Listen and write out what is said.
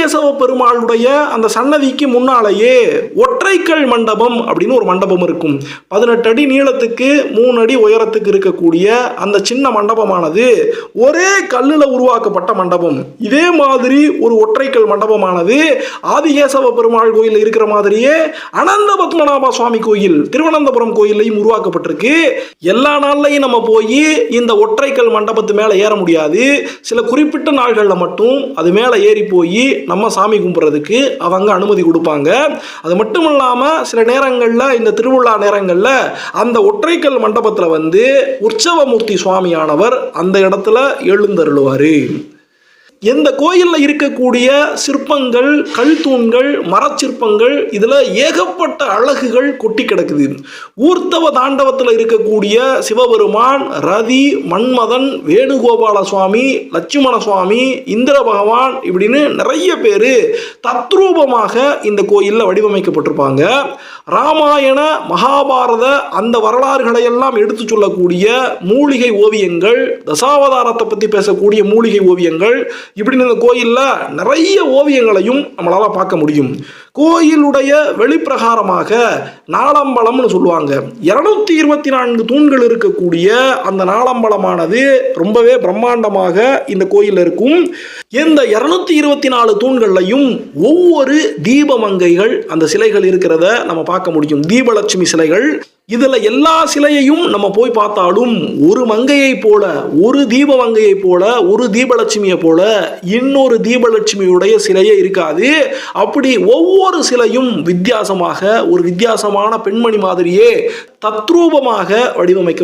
ஆதிகேசவ பெருமாளுடைய அந்த சன்னதிக்கு முன்னாலேயே ஒற்றைக்கல் மண்டபம் அப்படின்னு ஒரு மண்டபம் இருக்கும். 18 அடி நீளத்துக்கு 3 அடி உயரத்துக்கு இருக்கக்கூடிய அந்த சின்ன மண்டபமானது ஒரே கல்லில் உருவாக்கப்பட்ட மண்டபம். இதே மாதிரி ஒரு ஒற்றைக்கல் மண்டபமானது ஆதிகேசவ பெருமாள் கோயில் இருக்கிற மாதிரியே அனந்த பத்மநாப சுவாமி கோயில் திருவனந்தபுரம் கோயிலையும் உருவாக்கப்பட்டிருக்கு. எல்லா நாள்லையும் நம்ம போய் இந்த ஒற்றைக்கல் மண்டபத்து மேலே ஏற முடியாது. சில குறிப்பிட்ட நாள்களில் மட்டும் அது மேலே ஏறி போய் நம்ம சாமி கும்பிட்றதுக்கு அவங்க அனுமதி கொடுப்பாங்க. அது மட்டும் இல்லாமல் சில நேரங்களில் இந்த திருவிழா நேரங்களில் அந்த ஒற்றைக்கல் மண்டபத்தில் உற்சவமூர்த்தி சுவாமியானவர் அந்த இடத்துல எழுந்தருளுவார். இந்த கோயிலில் இருக்கக்கூடிய சிற்பங்கள், கல் தூண்கள், மரச்சிற்பங்கள், இதில் ஏகப்பட்ட அழகுகள் கொட்டி கிடக்குது. ஊர்த்தவ தாண்டவத்தில் இருக்கக்கூடிய சிவபெருமான், ரதி, மன்மதன், வேணுகோபால சுவாமி, லட்சுமண சுவாமி, இந்திர பகவான் இப்படின்னு நிறைய பேர் தத்ரூபமாக இந்த கோயிலில் வடிவமைக்கப்பட்டிருப்பாங்க. ராமாயண மகாபாரத அந்த வரலாறுகளை எல்லாம் எடுத்து சொல்லக்கூடிய மூலிகை ஓவியங்கள், தசாவதாரத்தை பற்றி பேசக்கூடிய மூலிகை ஓவியங்கள், இப்படி இந்த கோயிலில் நிறைய ஓவியங்களையும் நம்மளால் பார்க்க முடியும். கோயிலுடைய வெளிப்பிரகாரமாக நாளம்பலம்னு சொல்லுவாங்க. 224 தூண்கள் இருக்கக்கூடிய அந்த நாளம்பலமானது ரொம்பவே பிரம்மாண்டமாக இந்த கோயிலில் இருக்கும். இந்த 224 தூண்கள்லையும் ஒவ்வொரு தீபமங்கைகள் அந்த சிலைகள் இருக்கிறத நம்ம பார்க்க முடியும். தீபலட்சுமி சிலைகள். இதில் எல்லா சிலையையும் நம்ம போய் பார்த்தாலும் ஒரு மங்கையை போல, ஒரு தீபமங்கையை போல, ஒரு தீபலட்சுமியை போல இன்னொரு தீபலட்சுமியுடைய சிலையே இருக்காது. அப்படி ஒவ்வொரு சிலையும் வித்தியாசமாக ஒரு வித்தியாசமான பெண்மணி மாதிரியே தத்ரூபமாக வடிவமைக்கப்படும்.